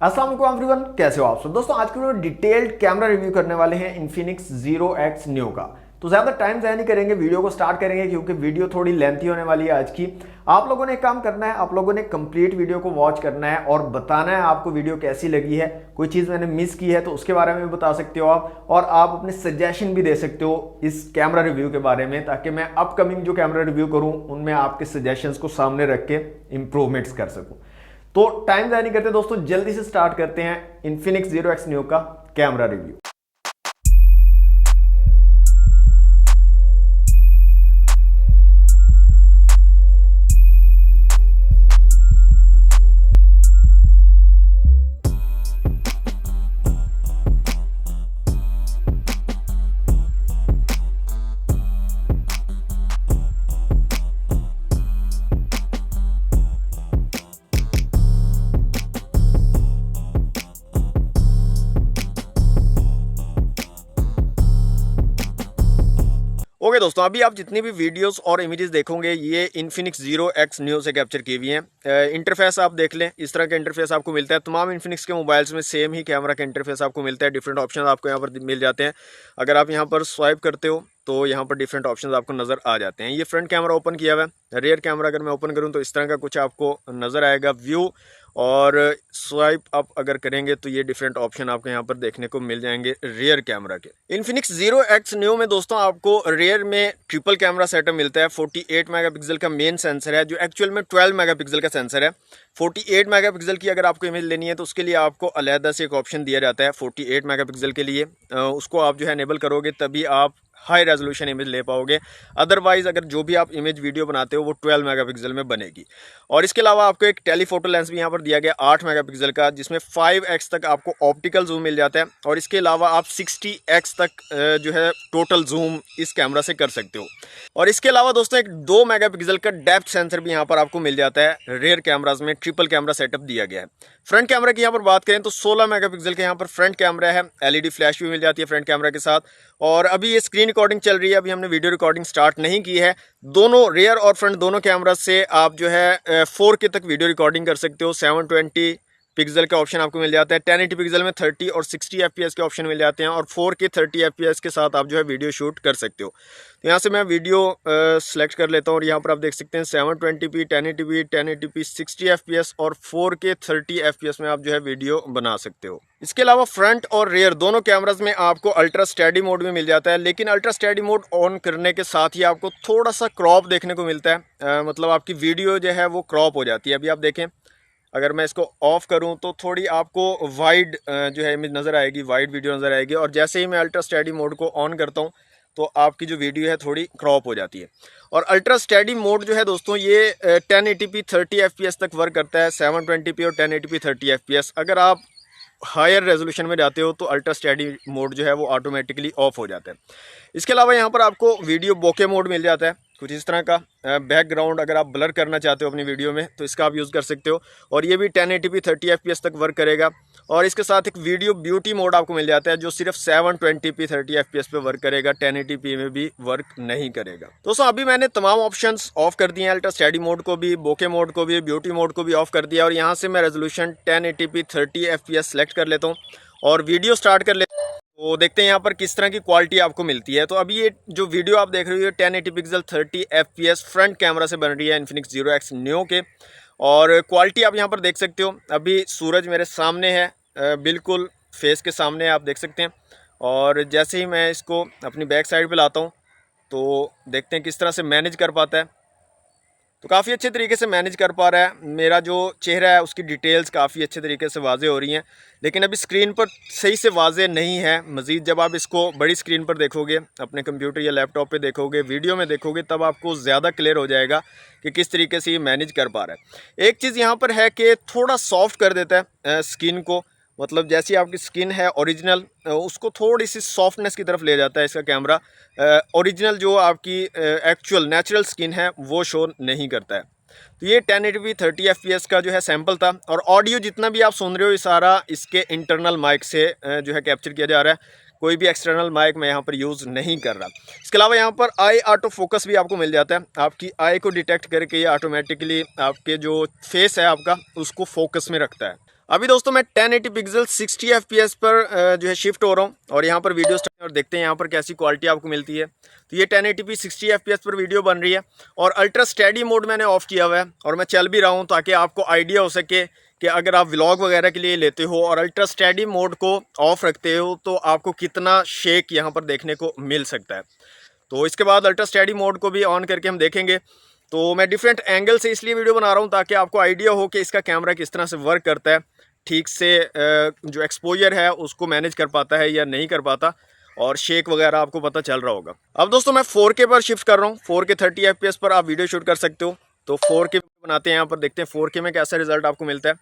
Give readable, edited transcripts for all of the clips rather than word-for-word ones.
अस्सलाम वालेकुम एवरीवन, कैसे हो आप सब दोस्तों। आज की वीडियो डिटेल्ड कैमरा रिव्यू करने वाले हैं इन्फिनिक्स Zero X न्यू का। तो ज़्यादा टाइम ज़ाया नहीं करेंगे, वीडियो को स्टार्ट करेंगे क्योंकि वीडियो थोड़ी लेंथी होने वाली है आज की। आप लोगों ने एक काम करना है, आप लोगों ने कंप्लीट वीडियो को वॉच करना है और बताना है आपको वीडियो कैसी लगी है। कोई चीज़ मैंने मिस की है तो उसके बारे में भी बता सकते हो आप, और आप अपने सजेशन भी दे सकते हो इस कैमरा रिव्यू के बारे में, ताकि मैं अपकमिंग जो कैमरा रिव्यू करूँ उनमें आपके सजेशंस को सामने रख के इंप्रूवमेंट्स कर सकूँ। तो टाइम ज़ाया नहीं करते दोस्तों, जल्दी से स्टार्ट करते हैं इन्फिनिक्स Zero X न्यू का कैमरा रिव्यू। ओके दोस्तों, अभी आप जितनी भी वीडियोस और इमेजेस देखोगे ये इन्फिनिक्स Zero X न्यू से कैप्चर की हुई हैं। इंटरफेस आप देख लें, इस तरह का इंटरफेस आपको मिलता है। तमाम इन्फिनिक्स के मोबाइल्स में सेम ही कैमरा का इंटरफेस आपको मिलता है। डिफरेंट ऑप्शन आपको यहाँ पर मिल जाते हैं। अगर आप यहाँ पर स्वाइप करते हो तो यहाँ पर डिफरेंट ऑप्शंस आपको नज़र आ जाते हैं। ये फ्रंट कैमरा ओपन किया हुआ है। रियर कैमरा अगर मैं ओपन करूँ तो इस तरह का कुछ आपको नज़र आएगा व्यू, और स्वाइप अप अगर करेंगे तो ये डिफरेंट ऑप्शन आपको यहाँ पर देखने को मिल जाएंगे रियर कैमरा के। इन्फिनिक्स Zero X न्यू में दोस्तों आपको रियर में ट्रिपल कैमरा सेटअप मिलता है। 48 मेगापिक्सल का मेन सेंसर है, जो एक्चुअल में 12 मेगापिक्सल का सेंसर है। 48 मेगापिक्सल की अगर आपको इमेज लेनी है तो उसके लिए आपको अलहदा से एक ऑप्शन दिया जाता है 48 मेगापिक्सल के लिए। उसको आप जो है इनेबल करोगे तभी आप हाई रेजोल्यूशन इमेज ले पाओगे। अदरवाइज अगर जो भी आप इमेज वीडियो बनाते हो वो 12 मेगापिक्सल में बनेगी। और इसके अलावा आपको एक टेलीफोटो लेंस भी यहाँ पर दिया गया 8 मेगापिक्सल का, जिसमें 5x तक आपको ऑप्टिकल जूम मिल जाता है। और इसके अलावा आप 60x तक जो है टोटल जूम इस कैमरा से कर सकते हो। और इसके अलावा दोस्तों एक 2 मेगापिक्सल का डेप्थ सेंसर भी यहाँ पर आपको मिल जाता है। रेयर कैमराज में ट्रिपल कैमरा सेटअप दिया गया है। फ्रंट कैमरा की यहाँ पर बात करें तो 16 मेगापिक्सल का यहाँ पर फ्रंट कैमरा है। LED फ्लैश भी मिल जाती है फ्रंट कैमरा के साथ। और अभी ये स्क्रीन रिकॉर्डिंग चल रही है, अभी हमने वीडियो रिकॉर्डिंग स्टार्ट नहीं की है। दोनों रेयर और फ्रंट दोनों कैमरा से आप जो है 4K तक वीडियो रिकॉर्डिंग कर सकते हो। 720 पिक्सल का ऑप्शन आपको मिल जाता है। 1080 पिक्सल में 30 और 60 FPS के ऑप्शन मिल जाते हैं। और 4K 30 FPS के साथ आप जो है वीडियो शूट कर सकते हो। तो यहाँ से मैं वीडियो सेलेक्ट कर लेता हूँ और यहाँ पर आप देख सकते हैं 720p 1080p 1080p 60 FPS और 4K 30 FPS में आप जो है वीडियो बना सकते हो। इसके अलावा फ्रंट और रेयर दोनों कैमराज में आपको अल्ट्रा स्टेडी मोड भी मिल जाता है, लेकिन अल्ट्रा स्टेडी मोड ऑन करने के साथ ही आपको थोड़ा सा क्रॉप देखने को मिलता है। मतलब आपकी वीडियो जो है वो क्रॉप हो जाती है। अभी आप देखें, अगर मैं इसको ऑफ करूं तो थोड़ी आपको वाइड जो है इमेज नज़र आएगी, वाइड वीडियो नज़र आएगी। और जैसे ही मैं अल्ट्रा स्टेडी मोड को ऑन करता हूं तो आपकी जो वीडियो है थोड़ी क्रॉप हो जाती है। और अल्ट्रा स्टेडी मोड जो है दोस्तों ये 1080p 30 FPS तक वर्क करता है। 720p और 1080p 30 FPS। अगर आप हायर रेजोल्यूशन में जाते हो तो अल्ट्रा स्टेडी मोड जो है वो ऑटोमेटिकली ऑफ हो जाता है। इसके अलावा यहाँ पर आपको वीडियो बोके मोड मिल जाता है, कुछ इस तरह का। बैकग्राउंड अगर आप ब्लर करना चाहते हो अपनी वीडियो में तो इसका आप यूज़ कर सकते हो। और ये भी 1080p 30 FPS तक वर्क करेगा। और इसके साथ एक वीडियो ब्यूटी मोड आपको मिल जाता है, जो सिर्फ 720p 30 FPS पे वर्क करेगा, 1080p में भी वर्क नहीं करेगा। दोस्तों अभी मैंने तमाम ऑप्शंस ऑफ कर दिए हैं। अल्ट्रा स्टेडी मोड को भी, बोके मोड को भी, ब्यूटी मोड को भी ऑफ कर दिया। और यहाँ से मैं रेजोल्यूशन 1080p 30 FPS सेलेक्ट कर लेता हूँ और वीडियो स्टार्ट कर लेता हूँ। तो देखते हैं यहाँ पर किस तरह की क्वालिटी आपको मिलती है। तो अभी ये जो वीडियो आप देख रहे हो 1080 पिक्सल 30 FPS फ्रंट कैमरा से बन रही है इन्फिनिक्स Zero X न्यू के। और क्वालिटी आप यहाँ पर देख सकते हो। अभी सूरज मेरे सामने है, बिल्कुल फेस के सामने आप देख सकते हैं। और जैसे ही मैं इसको अपनी बैक साइड पे लाता हूँ तो देखते हैं किस तरह से मैनेज कर पाता है। तो काफ़ी अच्छे तरीके से मैनेज कर पा रहा है। मेरा जो चेहरा है उसकी डिटेल्स काफ़ी अच्छे तरीके से वाज़े हो रही हैं, लेकिन अभी स्क्रीन पर सही से वाज़े नहीं है। मज़ीद जब आप इसको बड़ी स्क्रीन पर देखोगे, अपने कंप्यूटर या लैपटॉप पे देखोगे, वीडियो में देखोगे, तब आपको ज़्यादा क्लियर हो जाएगा कि किस तरीके से ये मैनेज कर पा रहा है। एक चीज़ यहाँ पर है कि थोड़ा सॉफ्ट कर देता है स्किन को। मतलब जैसी आपकी स्किन है ओरिजिनल, उसको थोड़ी सी सॉफ्टनेस की तरफ ले जाता है इसका कैमरा। ओरिजिनल जो आपकी एक्चुअल नेचुरल स्किन है वो शो नहीं करता है। तो ये 1080p 30 FPS का जो है सैम्पल था। और ऑडियो जितना भी आप सुन रहे हो ये सारा इसके इंटरनल माइक से जो है कैप्चर किया जा रहा है। कोई भी एक्सटर्नल माइक मैं यहाँ पर यूज़ नहीं कर रहा। इसके अलावा यहाँ पर आई ऑटो फोकस भी आपको मिल जाता है। आपकी आई को डिटेक्ट करके ये ऑटोमेटिकली आपके जो फेस है आपका उसको फोकस में रखता है। अभी दोस्तों मैं 1080 पिक्सल 60 FPS पर जो है शिफ्ट हो रहा हूँ और यहाँ पर वीडियो स्टार्ट और देखते हैं यहाँ पर कैसी क्वालिटी आपको मिलती है। तो ये 1080p 60 FPS पर वीडियो बन रही है और अल्ट्रा स्टेडी मोड मैंने ऑफ किया हुआ है और मैं चल भी रहा हूँ ताकि आपको आइडिया हो सके कि अगर आप व्लॉग वगैरह के लिए लेते हो और अल्ट्रा स्टेडी मोड को ऑफ रखते हो तो आपको कितना शेक यहाँ पर देखने को मिल सकता है। तो इसके बाद अल्ट्रा स्टेडी मोड को भी ऑन करके हम देखेंगे। तो मैं डिफरेंट एंगल से इसलिए वीडियो बना रहा हूँ ताकि आपको आइडिया हो कि इसका कैमरा किस तरह से वर्क करता है, ठीक से जो एक्सपोजर है उसको मैनेज कर पाता है या नहीं कर पाता, और शेक वगैरह आपको पता चल रहा होगा। अब दोस्तों मैं 4K पर शिफ्ट कर रहा हूँ। 4K 30 FPS पर आप वीडियो शूट कर सकते हो। तो 4K बनाते हैं यहाँ पर, देखते हैं 4K में कैसा रिजल्ट आपको मिलता है।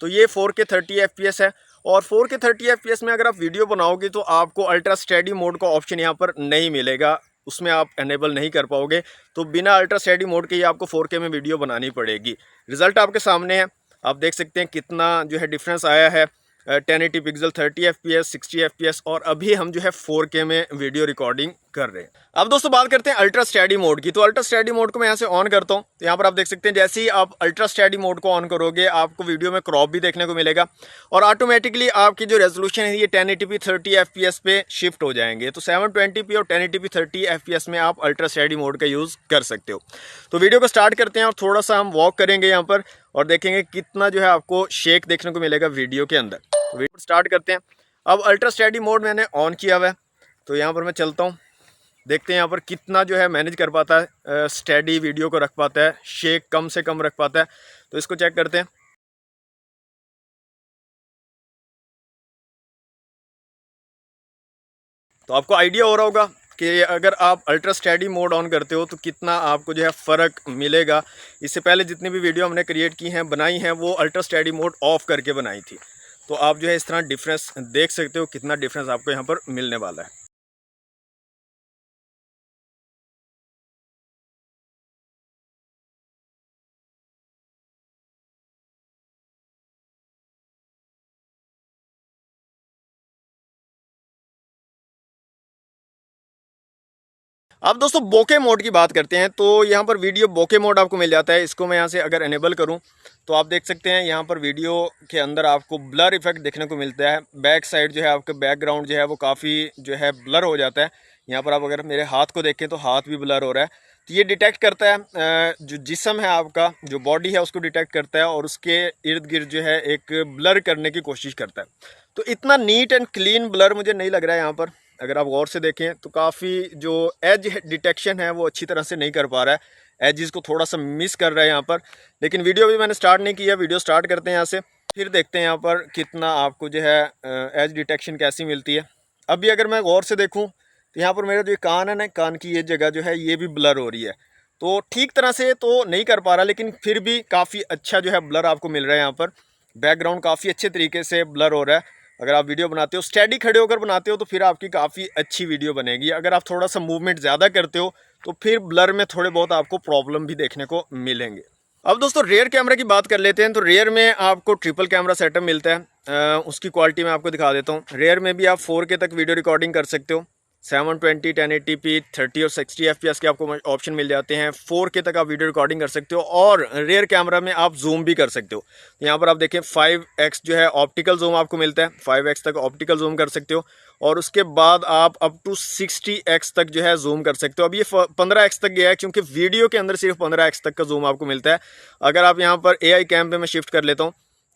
तो ये 4K 30 FPS है और 4K 30 FPS में अगर आप वीडियो बनाओगे तो आपको अल्ट्रा स्टेडी मोड का ऑप्शन यहाँ पर नहीं मिलेगा, उसमें आप एनेबल नहीं कर पाओगे। तो बिना अल्ट्रा स्टेडी मोड के ही आपको 4K में वीडियो बनानी पड़ेगी। रिजल्ट आपके सामने है, आप देख सकते हैं कितना जो है डिफरेंस आया है 1080 पिक्सल 30 FPS 60 FPS और अभी हम जो है 4K में वीडियो रिकॉर्डिंग कर रहे हैं। अब दोस्तों बात करते हैं अल्ट्रा स्टेडी मोड की। तो अल्ट्रा स्टेडी मोड को मैं यहाँ से ऑन करता हूँ। तो यहाँ पर आप देख सकते हैं जैसे ही आप अल्ट्रा स्टेडी मोड को ऑन करोगे आपको वीडियो में क्रॉप भी देखने को मिलेगा और ऑटोमेटिकली आपकी जो रेजोल्यूशन है ये 1080p 30 FPS पे शिफ्ट हो जाएंगे। तो 720p और 1080p 30 FPS में आप अल्ट्रा स्टेडी मोड का यूज़ कर सकते हो। तो वीडियो को स्टार्ट करते हैं और थोड़ा सा हम वॉक करेंगे यहाँ पर और देखेंगे कितना जो है आपको शेक देखने को मिलेगा वीडियो के अंदर। तो वीडियो स्टार्ट करते हैं। अब अल्ट्रा स्टेडी मोड मैंने ऑन किया हुआ है, तो यहाँ पर मैं चलता हूँ, देखते हैं यहाँ पर कितना जो है मैनेज कर पाता है, स्टेडी वीडियो को रख पाता है, शेक कम से कम रख पाता है। तो इसको चेक करते हैं। तो आपको आइडिया हो रहा होगा कि अगर आप अल्ट्रा स्टेडी मोड ऑन करते हो तो कितना आपको जो है फ़र्क मिलेगा। इससे पहले जितनी भी वीडियो हमने क्रिएट की हैं बनाई हैं वो अल्ट्रा स्टेडी मोड ऑफ करके बनाई थी। तो आप जो है इस तरह डिफरेंस देख सकते हो, कितना डिफरेंस आपको यहाँ पर मिलने वाला है। अब दोस्तों बोके मोड की बात करते हैं। तो यहाँ पर वीडियो बोके मोड आपको मिल जाता है। इसको मैं यहाँ से अगर इनेबल करूँ तो आप देख सकते हैं यहाँ पर वीडियो के अंदर आपको ब्लर इफेक्ट देखने को मिलता है। बैक साइड जो है आपका बैकग्राउंड जो है वो काफ़ी जो है ब्लर हो जाता है। यहाँ पर आप अगर मेरे हाथ को देखें तो हाथ भी ब्लर हो रहा है। तो ये डिटेक्ट करता है जो जिस्म है आपका, जो बॉडी है उसको डिटेक्ट करता है और उसके इर्द गिर्द जो है एक ब्लर करने की कोशिश करता है। तो इतना नीट एंड क्लीन ब्लर मुझे नहीं लग रहा है यहाँ पर। अगर आप गौर से देखें तो काफ़ी जो एज डिटेक्शन है वो अच्छी तरह से नहीं कर पा रहा है, एजिस को थोड़ा सा मिस कर रहा है यहाँ पर। लेकिन वीडियो भी मैंने स्टार्ट नहीं किया, वीडियो स्टार्ट करते हैं यहाँ से, फिर देखते हैं यहाँ पर कितना आपको जो है एज डिटेक्शन कैसी मिलती है। अभी अगर मैं गौर से देखूँ तो यहाँ पर मेरा जो कान है ना, कान की ये जगह जो है ये भी ब्लर हो रही है। तो ठीक तरह से तो नहीं कर पा रहा लेकिन फिर भी काफ़ी अच्छा जो है ब्लर आपको मिल रहा है यहाँ पर। बैकग्राउंड काफ़ी अच्छे तरीके से ब्लर हो रहा है। अगर आप वीडियो बनाते हो स्टेडी खड़े होकर बनाते हो तो फिर आपकी काफ़ी अच्छी वीडियो बनेगी। अगर आप थोड़ा सा मूवमेंट ज़्यादा करते हो तो फिर ब्लर में थोड़े बहुत आपको प्रॉब्लम भी देखने को मिलेंगे। अब दोस्तों रेयर कैमरा की बात कर लेते हैं। तो रेयर में आपको ट्रिपल कैमरा सेटअप मिलता है। उसकी क्वालिटी मैं आपको दिखा देता हूँ। रेयर में भी आप 4K तक वीडियो रिकॉर्डिंग कर सकते हो। 720 1080p 30 और 60 FPS के आपको ऑप्शन मिल जाते हैं। 4K तक आप वीडियो रिकॉर्डिंग कर सकते हो और रेयर कैमरा में आप जूम भी कर सकते हो। यहाँ पर आप देखें 5x जो है ऑप्टिकल जूम आपको मिलता है, 5x तक ऑप्टिकल जूम कर सकते हो और उसके बाद आप अप टू 60x तक जो है जूम कर सकते हो। अब ये 15x तक गया है क्योंकि वीडियो के अंदर सिर्फ 15x तक का जूम आपको मिलता है। अगर आप यहाँ पर AI कैम पे मैं शिफ्ट कर लेता हूँ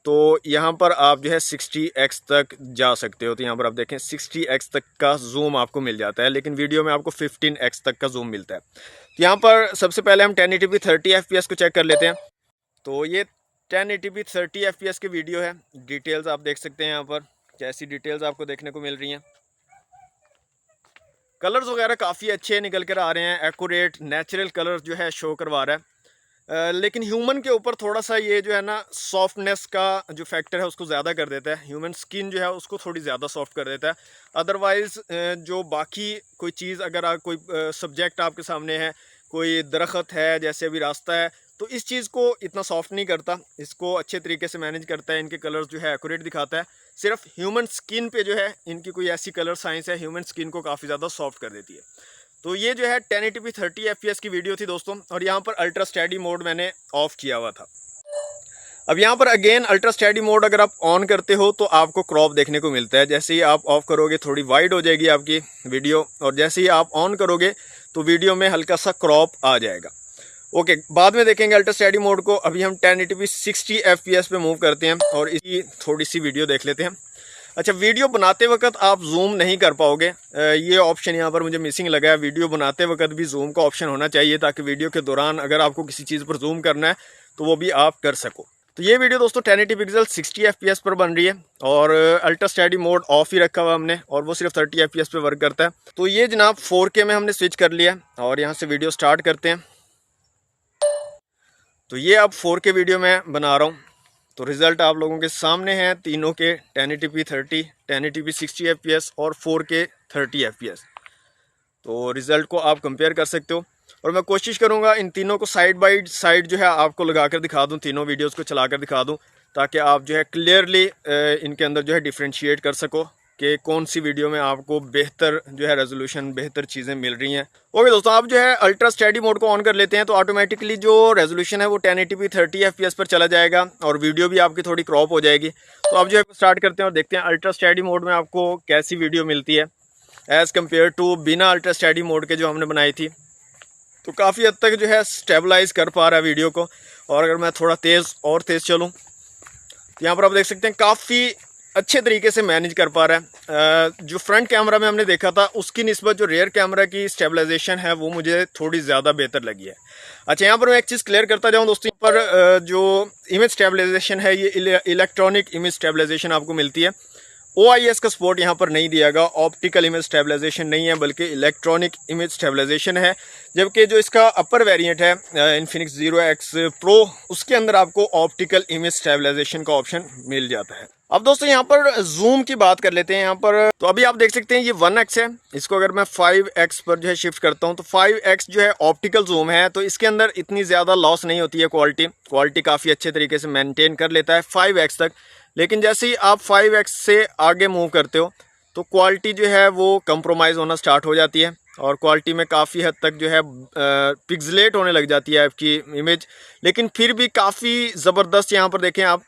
तो यहाँ पर आप जो है 60x तक जा सकते हो। तो यहाँ पर आप देखें 60x तक का जूम आपको मिल जाता है, लेकिन वीडियो में आपको 15x तक का जूम मिलता है। तो यहाँ पर सबसे पहले हम 1080p 30 FPS को चेक कर लेते हैं। तो ये 1080p 30 FPS की वीडियो है। डिटेल्स आप देख सकते हैं यहाँ पर कैसी डिटेल्स आपको देखने को मिल रही हैं। कलर्स वगैरह काफ़ी अच्छे निकल कर आ रहे हैं, एक्यूरेट नेचुरल कलर जो है शो करवा रहा है। लेकिन ह्यूमन के ऊपर थोड़ा सा ये जो है ना सॉफ्टनेस का जो फैक्टर है उसको ज़्यादा कर देता है। ह्यूमन स्किन जो है उसको थोड़ी ज़्यादा सॉफ्ट कर देता है। अदरवाइज़ जो बाकी कोई चीज़ अगर कोई सब्जेक्ट आपके सामने है, कोई दरख्त है जैसे अभी रास्ता है, तो इस चीज़ को इतना सॉफ्ट नहीं करता, इसको अच्छे तरीके से मैनेज करता है। इनके कलर्स जो है एक्यूरेट दिखाता है। सिर्फ ह्यूमन स्किन पे जो है इनकी कोई ऐसी कलर साइंस है, ह्यूमन स्किन को काफ़ी ज़्यादा सॉफ्ट कर देती है। तो ये जो है 1080p 30 FPS की वीडियो थी दोस्तों और यहाँ पर अल्ट्रा स्टेडी मोड मैंने ऑफ किया हुआ था। अब यहाँ पर अगेन अल्ट्रा स्टडी मोड अगर आप ऑन करते हो तो आपको क्रॉप देखने को मिलता है। जैसे ही आप ऑफ करोगे थोड़ी वाइड हो जाएगी आपकी वीडियो, और जैसे ही आप ऑन करोगे तो वीडियो में हल्का सा क्रॉप आ जाएगा। ओके, बाद में देखेंगे अल्ट्रा स्टडी मोड को। अभी हम 1080p 60 FPS पे मूव करते हैं और इसकी थोड़ी सी वीडियो देख लेते हैं। अच्छा, वीडियो बनाते वक्त आप जूम नहीं कर पाओगे, ये ऑप्शन यहाँ पर मुझे मिसिंग लगा है। वीडियो बनाते वक्त भी जूम का ऑप्शन होना चाहिए ताकि वीडियो के दौरान अगर आपको किसी चीज़ पर जूम करना है तो वो भी आप कर सको। तो ये वीडियो दोस्तों 1080 पिक्सल 60 FPS पर बन रही है और अल्ट्रा स्टडी मोड ऑफ ही रखा हुआ हमने, और वो सिर्फ 30 FPS पे वर्क करता है। तो ये जनाब 4K में हमने स्विच कर लिया और यहाँ से वीडियो स्टार्ट करते हैं। तो ये अब 4K वीडियो मैं बना रहा हूँ। तो रिज़ल्ट आप लोगों के सामने हैं तीनों के, 1080p 30, 1080p 60 FPS और 4K 30 FPS। तो रिज़ल्ट को आप कंपेयर कर सकते हो, और मैं कोशिश करूंगा इन तीनों को साइड बाय साइड जो है आपको लगा कर दिखा दूं, तीनों वीडियोस को चला कर दिखा दूं, ताकि आप जो है क्लियरली इनके अंदर जो है डिफ्रेंशिएट कर सको कि कौन सी वीडियो में आपको बेहतर जो है रेजोल्यूशन, बेहतर चीज़ें मिल रही हैं। ओके दोस्तों, आप जो है अल्ट्रा स्टडी मोड को ऑन कर लेते हैं तो ऑटोमेटिकली जो रेजोल्यूशन है वो 1080p 30 FPS पर चला जाएगा और वीडियो भी आपकी थोड़ी क्रॉप हो जाएगी। तो आप जो है स्टार्ट करते हैं और देखते हैं अल्ट्रा स्टडी मोड में आपको कैसी वीडियो मिलती है एज़ कम्पेयर टू बिना अल्ट्रा स्टडी मोड के जो हमने बनाई थी। तो काफ़ी हद तक जो है स्टेबलाइज कर पा रहा है वीडियो को। और अगर मैं थोड़ा तेज़ चलूँ तो यहाँ पर आप देख सकते हैं काफ़ी अच्छे तरीके से मैनेज कर पा रहा है। जो फ्रंट कैमरा में हमने देखा था उसकी निस्बत जो रियर कैमरा की स्टेबलाइजेशन है वो मुझे थोड़ी ज़्यादा बेहतर लगी है। अच्छा, यहाँ पर मैं एक चीज़ क्लियर करता जाऊँ दोस्तों, पर जो इमेज स्टेबलाइजेशन है ये इलेक्ट्रॉनिक इमेज स्टेबलाइजेशन आपको मिलती है। OIS का सपोर्ट यहाँ पर नहीं दिया गया, ऑप्टिकल इमेज स्टेबलाइजेशन नहीं है बल्कि इलेक्ट्रॉनिक इमेज स्टेबलाइजेशन है। जबकि जो इसका अपर वेरिएंट है इन्फिनिक्स 0X Pro, उसके अंदर आपको ऑप्टिकल इमेज स्टेबलाइजेशन का ऑप्शन मिल जाता है। अब दोस्तों यहाँ पर जूम की बात कर लेते हैं। यहाँ पर तो अभी आप देख सकते हैं ये 1x है, इसको अगर मैं 5x पर जो है शिफ्ट करता हूँ तो 5x जो है ऑप्टिकल जूम है, तो इसके अंदर इतनी ज़्यादा लॉस नहीं होती है। क्वालिटी काफ़ी अच्छे तरीके से मेंटेन कर लेता है 5x तक। लेकिन जैसे ही आप 5x से आगे मूव करते हो तो क्वालिटी जो है वो कंप्रोमाइज़ होना स्टार्ट हो जाती है और क्वालिटी में काफ़ी हद तक जो है पिक्सलेट होने लग जाती है आपकी इमेज। लेकिन फिर भी काफ़ी ज़बरदस्त यहाँ पर देखें आप,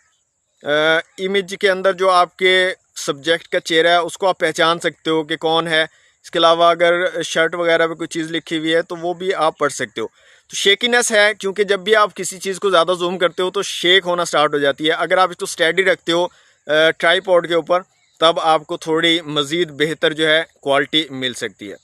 इमेज के अंदर जो आपके सब्जेक्ट का चेहरा है उसको आप पहचान सकते हो कि कौन है। इसके अलावा अगर शर्ट वगैरह पे कोई चीज़ लिखी हुई है तो वो भी आप पढ़ सकते हो। तो शेकीनेस है, क्योंकि जब भी आप किसी चीज़ को ज़्यादा जूम करते हो तो शेक होना स्टार्ट हो जाती है। अगर आप इसको स्टेडी रखते हो ट्राइपॉड के ऊपर तब आपको थोड़ी मज़ीद बेहतर जो है क्वालिटी मिल सकती है।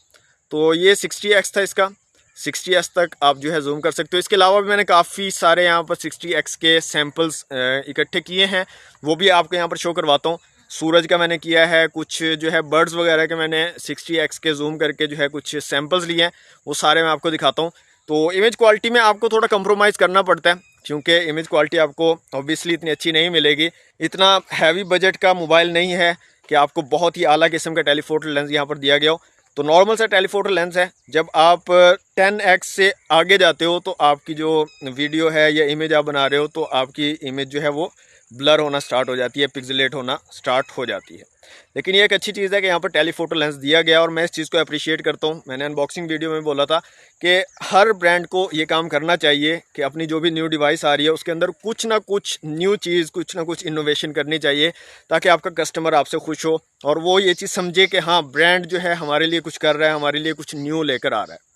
तो ये 60x था, इसका 60x तक आप जो है जूम कर सकते हो। इसके अलावा भी मैंने काफ़ी सारे यहाँ पर 60x के सैम्पल्स इकट्ठे किए हैं, वो भी आपको यहाँ पर शो करवाता हूँ। सूरज का मैंने किया है, कुछ जो है बर्ड्स वगैरह के मैंने 60x के जूम करके जो है कुछ सैम्पल्स लिए हैं, वो सारे मैं आपको दिखाता हूँ। तो इमेज क्वालिटी में आपको थोड़ा कंप्रोमाइज़ करना पड़ता है क्योंकि इमेज क्वालिटी आपको ऑब्वियसली इतनी अच्छी नहीं मिलेगी। इतना हैवी बजट का मोबाइल नहीं है कि आपको बहुत ही आला किस्म का टेलीफोटो लेंस यहाँ पर दिया गया हो। तो नॉर्मल सा टेलीफोटो लेंस है। जब आप 10x से आगे जाते हो तो आपकी जो वीडियो है या इमेज आप बना रहे हो तो आपकी इमेज जो है वो ब्लर होना स्टार्ट हो जाती है, पिक्सेलेट होना स्टार्ट हो जाती है। लेकिन ये एक अच्छी चीज़ है कि यहाँ पर टेलीफोटो लेंस दिया गया और मैं इस चीज़ को अप्रिशिएट करता हूँ। मैंने अनबॉक्सिंग वीडियो में बोला था कि हर ब्रांड को ये काम करना चाहिए कि अपनी जो भी न्यू डिवाइस आ रही है उसके अंदर कुछ ना कुछ न्यू चीज़, कुछ ना कुछ इनोवेशन करनी चाहिए ताकि आपका कस्टमर आपसे खुश हो और वो ये चीज़ समझे कि हाँ ब्रांड जो है हमारे लिए कुछ कर रहा है, हमारे लिए कुछ न्यू लेकर आ रहा है।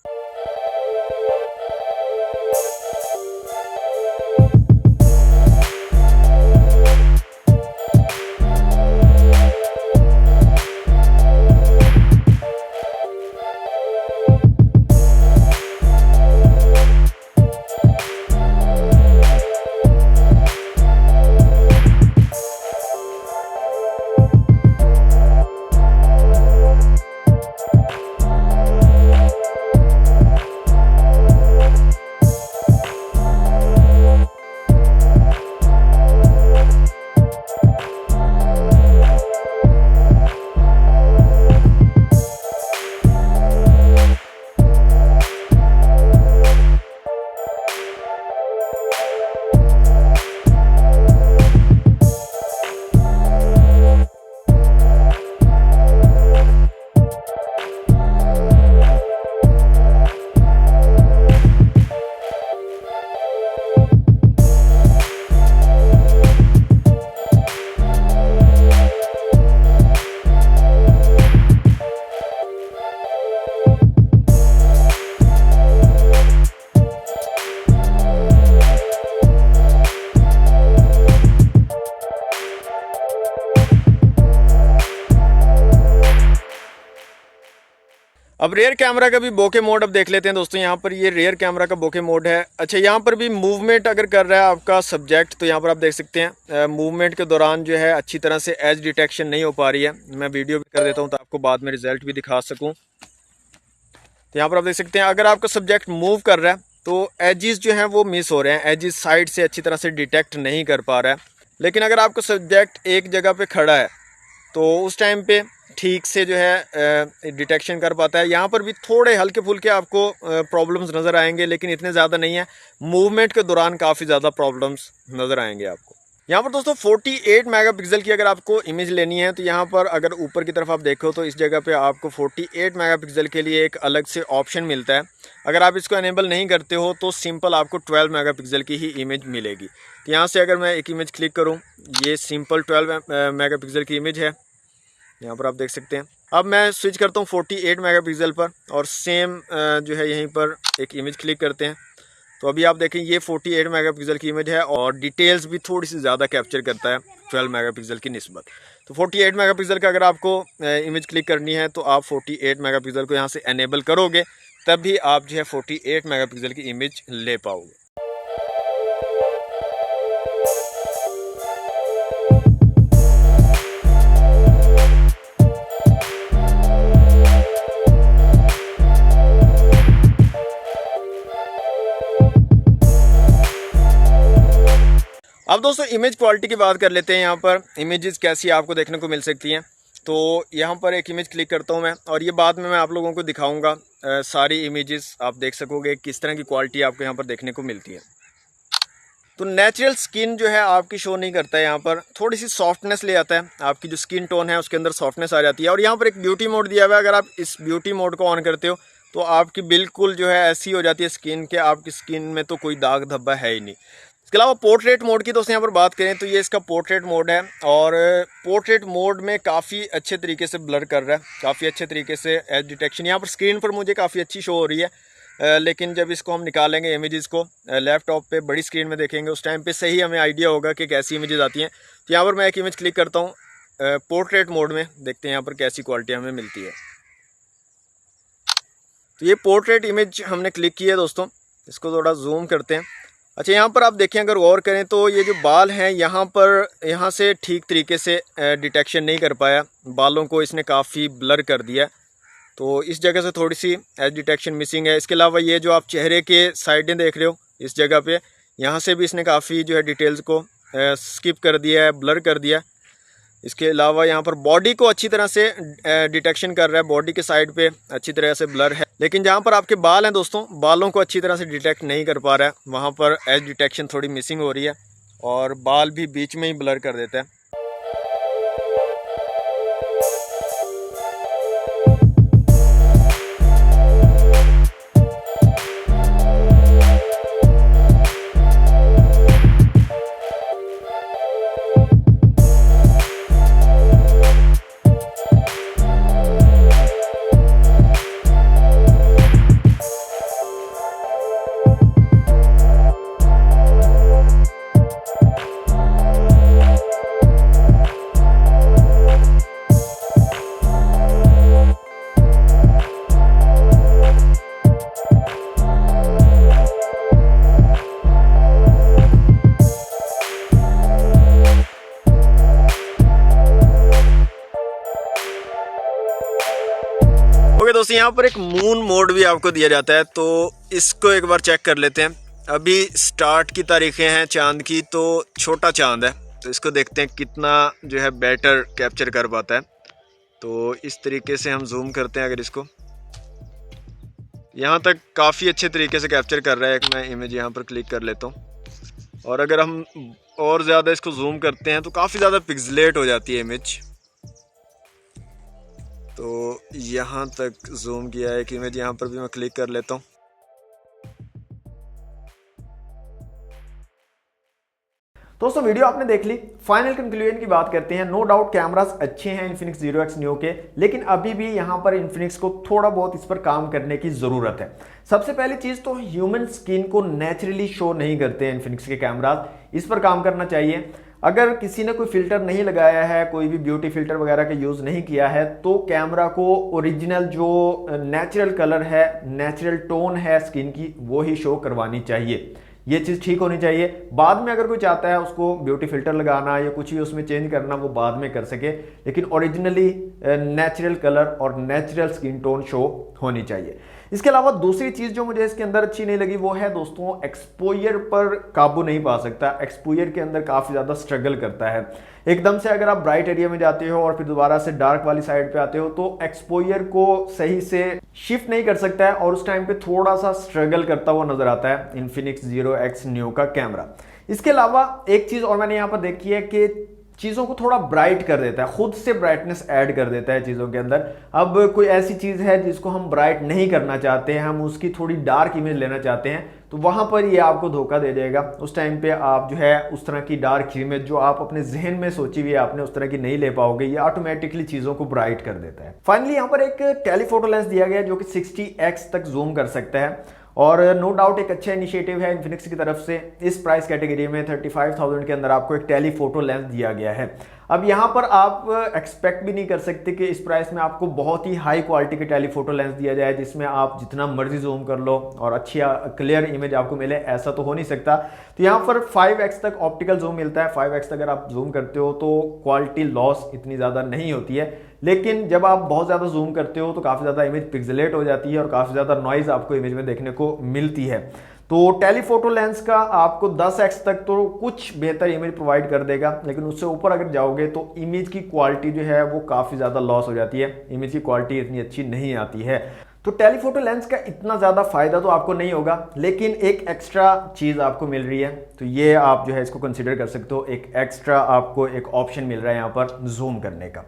अब रेयर कैमरा का भी बोके मोड अब देख लेते हैं दोस्तों। यहाँ पर ये रेयर कैमरा का बोके मोड है। अच्छा, यहाँ पर भी मूवमेंट अगर कर रहा है आपका सब्जेक्ट तो यहाँ पर आप देख सकते हैं मूवमेंट के दौरान जो है अच्छी तरह से एज डिटेक्शन नहीं हो पा रही है। मैं वीडियो भी कर देता हूँ तो आपको बाद में रिजल्ट भी दिखा सकूँ। तो यहाँ पर आप देख सकते हैं अगर आपका सब्जेक्ट मूव कर रहा है तो एजिस जो हैं वो मिस हो रहे हैं, एजिस साइड से अच्छी तरह से डिटेक्ट नहीं कर पा रहा है। लेकिन अगर आपका सब्जेक्ट एक जगह पे खड़ा है तो उस टाइम पे ठीक से जो है डिटेक्शन कर पाता है। यहाँ पर भी थोड़े हल्के फुल्के आपको प्रॉब्लम्स नज़र आएंगे, लेकिन इतने ज़्यादा नहीं है। मूवमेंट के दौरान काफ़ी ज़्यादा प्रॉब्लम्स नज़र आएंगे आपको। यहाँ पर दोस्तों 48 मेगापिक्सल की अगर आपको इमेज लेनी है तो यहाँ पर अगर ऊपर की तरफ आप देखो तो इस जगह पे आपको 48 मेगापिक्सल के लिए एक अलग से ऑप्शन मिलता है। अगर आप इसको एनेबल नहीं करते हो तो सिंपल आपको 12 मेगापिक्सल की ही इमेज मिलेगी। तो यहाँ से अगर मैं एक इमेज क्लिक करूँ, ये सिंपल 12 मेगापिक्सल की इमेज है, यहाँ पर आप देख सकते हैं। अब मैं स्विच करता हूँ 48 मेगापिक्सल पर और सेम जो है यहीं पर एक इमेज क्लिक करते हैं। तो अभी आप देखें ये 48 मेगापिक्सल की इमेज है और डिटेल्स भी थोड़ी सी ज़्यादा कैप्चर करता है 12 मेगापिक्सल की निस्बत। तो 48 मेगापिक्सल का अगर आपको इमेज क्लिक करनी है तो आप 48 मेगापिक्सल को यहाँ से एनेबल करोगे, तभी आप जो है 48 मेगापिक्सल की इमेज ले पाओगे। अब दोस्तों इमेज क्वालिटी की बात कर लेते हैं। यहाँ पर इमेजेस कैसी आपको देखने को मिल सकती हैं। तो यहाँ पर एक इमेज क्लिक करता हूँ मैं, और ये बाद में मैं आप लोगों को दिखाऊंगा। सारी इमेजेस आप देख सकोगे किस तरह की क्वालिटी आपको यहाँ पर देखने को मिलती है। तो नेचुरल स्किन जो है आपकी शो नहीं करता है, यहाँ पर थोड़ी सी सॉफ्टनेस ले आता है। आपकी जो स्किन टोन है उसके अंदर सॉफ्टनेस आ जाती है। और यहाँ पर एक ब्यूटी मोड दिया हुआ है, अगर आप इस ब्यूटी मोड को ऑन करते हो तो आपकी बिल्कुल जो है ऐसी हो जाती है स्किन के आपकी स्किन में तो कोई दाग धब्बा है ही नहीं। इसके अलावा पोर्ट्रेट मोड की दोस्तों यहाँ पर बात करें तो ये इसका पोर्ट्रेट मोड है, और पोर्ट्रेट मोड में काफ़ी अच्छे तरीके से ब्लर कर रहा है, काफ़ी अच्छे तरीके से एज डिटेक्शन यहाँ पर स्क्रीन पर मुझे काफ़ी अच्छी शो हो रही है। लेकिन जब इसको हम निकालेंगे इमेजेस को लैपटॉप पे बड़ी स्क्रीन में देखेंगे उस टाइम पे सही हमें आइडिया होगा कि कैसी इमेजेस आती हैं। तो यहाँ पर मैं एक इमेज क्लिक करता हूँ पोर्ट्रेट मोड में, देखते हैं यहाँ पर कैसी क्वालिटी हमें मिलती है। तो ये पोर्ट्रेट इमेज हमने क्लिक की है दोस्तों, इसको थोड़ा जूम करते हैं। अच्छा, यहाँ पर आप देखें अगर गौर करें तो ये जो बाल हैं यहाँ से ठीक तरीके से डिटेक्शन नहीं कर पाया, बालों को इसने काफ़ी ब्लर कर दिया, तो इस जगह से थोड़ी सी एज डिटेक्शन मिसिंग है। इसके अलावा ये जो आप चेहरे के साइडें देख रहे हो इस जगह पे, यहाँ से भी इसने काफ़ी जो है डिटेल्स को स्किप कर दिया है, ब्लर कर दिया। इसके अलावा यहाँ पर बॉडी को अच्छी तरह से डिटेक्शन कर रहा है, बॉडी के साइड पे अच्छी तरह से ब्लर है। लेकिन जहाँ पर आपके बाल हैं दोस्तों, बालों को अच्छी तरह से डिटेक्ट नहीं कर पा रहा है, वहाँ पर एज डिटेक्शन थोड़ी मिसिंग हो रही है और बाल भी बीच में ही ब्लर कर देता है। ओके दोस्तों, यहाँ पर एक मून मोड भी आपको दिया जाता है, तो इसको एक बार चेक कर लेते हैं। अभी स्टार्ट की तारीखें हैं चांद की, तो छोटा चांद है, तो इसको देखते हैं कितना जो है बेटर कैप्चर कर पाता है। तो इस तरीके से हम जूम करते हैं, अगर इसको यहाँ तक काफ़ी अच्छे तरीके से कैप्चर कर रहा है। एक मैं इमेज यहाँ पर क्लिक कर लेता हूँ, और अगर हम और ज़्यादा इसको जूम करते हैं तो काफ़ी ज़्यादा पिक्सलेट हो जाती है इमेज। तो यहाँ तक जूम किया है एक इमेज, यहाँ पर भी मैं क्लिक कर लेता हूँ। दोस्तों वीडियो आपने देख ली, फाइनल कंक्लूजन की बात करते हैं। नो डाउट कैमरास अच्छे हैं इन्फिनिक्स Zero X Neo के, लेकिन अभी भी यहाँ पर इन्फिनिक्स को थोड़ा बहुत इस पर काम करने की ज़रूरत है। सबसे पहली चीज़ तो ह्यूमन स्किन को नेचुरली शो नहीं करते हैं इन्फिनिक्स के कैमरास, इस पर काम करना चाहिए। अगर किसी ने कोई फिल्टर नहीं लगाया है, कोई भी ब्यूटी फिल्टर वगैरह का यूज़ नहीं किया है, तो कैमरा को ओरिजिनल जो नेचुरल कलर है, नेचुरल टोन है स्किन की, वो ही शो करवानी चाहिए। ये चीज़ ठीक होनी चाहिए। बाद में अगर कोई चाहता है उसको ब्यूटी फिल्टर लगाना या कुछ भी उसमें चेंज करना, वो बाद में कर सके, लेकिन ओरिजिनली नेचुरल कलर और नेचुरल स्किन टोन शो होनी चाहिए। इसके अलावा दूसरी चीज़ जो मुझे इसके अंदर अच्छी नहीं लगी वो है दोस्तों, एक्सपोजर पर काबू नहीं पा सकता। एक्सपोजर के अंदर काफ़ी ज़्यादा स्ट्रगल करता है। एकदम से अगर आप ब्राइट एरिया में जाते हो और फिर दोबारा से डार्क वाली साइड पे आते हो तो एक्सपोजर को सही से शिफ्ट नहीं कर सकता है और उस टाइम पे थोड़ा सा स्ट्रगल करता हुआ नजर आता है इन्फिनिक्स Zero X Neo का कैमरा। इसके अलावा एक चीज़ और मैंने यहाँ पर देखी है कि चीज़ों को थोड़ा ब्राइट कर देता है, खुद से ब्राइटनेस ऐड कर देता है चीज़ों के अंदर। अब कोई ऐसी चीज़ है जिसको हम ब्राइट नहीं करना चाहते हैं, हम उसकी थोड़ी डार्क इमेज लेना चाहते हैं, तो वहाँ पर ये आपको धोखा दे देगा। उस टाइम पे आप जो है उस तरह की डार्क इमेज जो आप अपने जहन में सोची हुई है आपने, उस तरह की नहीं ले पाओगे। ये ऑटोमेटिकली चीज़ों को ब्राइट कर देता है। फाइनली यहाँ पर एक टेलीफोटो लेंस दिया गया है जो कि 60x तक जूम कर सकता है और नो डाउट एक अच्छा इनिशिएटिव है इन्फिनिक्स की तरफ से। इस प्राइस कैटेगरी में 35,000 के अंदर आपको एक टेलीफोटो लेंस दिया गया है। अब यहाँ पर आप एक्सपेक्ट भी नहीं कर सकते कि इस प्राइस में आपको बहुत ही हाई क्वालिटी के टेलीफोटो लेंस दिया जाए जिसमें आप जितना मर्जी जूम कर लो और अच्छी क्लियर इमेज आपको मिले, ऐसा तो हो नहीं सकता। तो यहाँ पर 5x तक ऑप्टिकल जूम मिलता है। 5x तक अगर आप जूम करते हो तो क्वालिटी लॉस इतनी ज़्यादा नहीं होती है, लेकिन जब आप बहुत ज़्यादा जूम करते हो तो काफ़ी ज़्यादा इमेज पिक्सेलेट हो जाती है और काफ़ी ज़्यादा नॉइज़ आपको इमेज में देखने को मिलती है। तो टेलीफोटो लेंस का आपको 10x तक तो कुछ बेहतर इमेज प्रोवाइड कर देगा, लेकिन उससे ऊपर अगर जाओगे तो इमेज की क्वालिटी जो है वो काफ़ी ज़्यादा लॉस हो जाती है, इमेज की क्वालिटी इतनी अच्छी नहीं आती है। तो टेलीफोटो लेंस का इतना ज़्यादा फायदा तो आपको नहीं होगा, लेकिन एक एक्स्ट्रा चीज़ आपको मिल रही है, तो ये आप जो है इसको कंसिडर कर सकते हो। एक एक्स्ट्रा आपको एक ऑप्शन मिल रहा है यहाँ पर जूम करने का।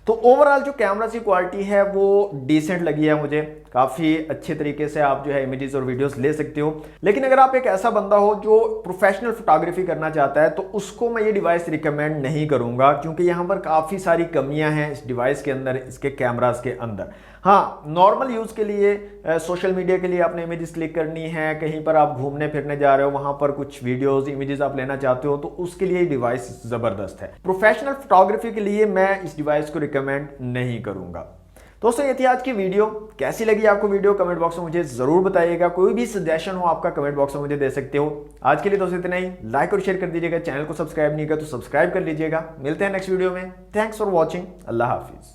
तो ओवरऑल जो कैमरा की क्वालिटी है वो डिसेंट लगी है मुझे, काफ़ी अच्छे तरीके से आप जो है इमेजेस और वीडियोस ले सकते हो। लेकिन अगर आप एक ऐसा बंदा हो जो प्रोफेशनल फोटोग्राफी करना चाहता है तो उसको मैं ये डिवाइस रिकमेंड नहीं करूंगा, क्योंकि यहाँ पर काफ़ी सारी कमियां हैं इस डिवाइस के अंदर, इसके कैमरास के अंदर। हाँ, नॉर्मल यूज़ के लिए, सोशल मीडिया के लिए आपने इमेजेस क्लिक करनी है, कहीं पर आप घूमने फिरने जा रहे हो, वहाँ पर कुछ वीडियोस इमेजेस आप लेना चाहते हो, तो उसके लिए डिवाइस ज़बरदस्त है। प्रोफेशनल फोटोग्राफी के लिए मैं इस डिवाइस को रिकमेंड नहीं करूँगा। दोस्तों, ये थी आज की वीडियो। कैसी लगी आपको वीडियो कमेंट बॉक्स में मुझे ज़रूर बताइएगा। कोई भी सजेशन हो आपका कमेंट बॉक्स में मुझे दे सकते हो। आज के लिए दोस्तों इतना ही। लाइक और शेयर कर दीजिएगा, चैनल को सब्सक्राइब नहीं किया तो सब्सक्राइब कर लीजिएगा। मिलते हैं नेक्स्ट वीडियो में। Thanks for watching. अल्लाह हाफिज़।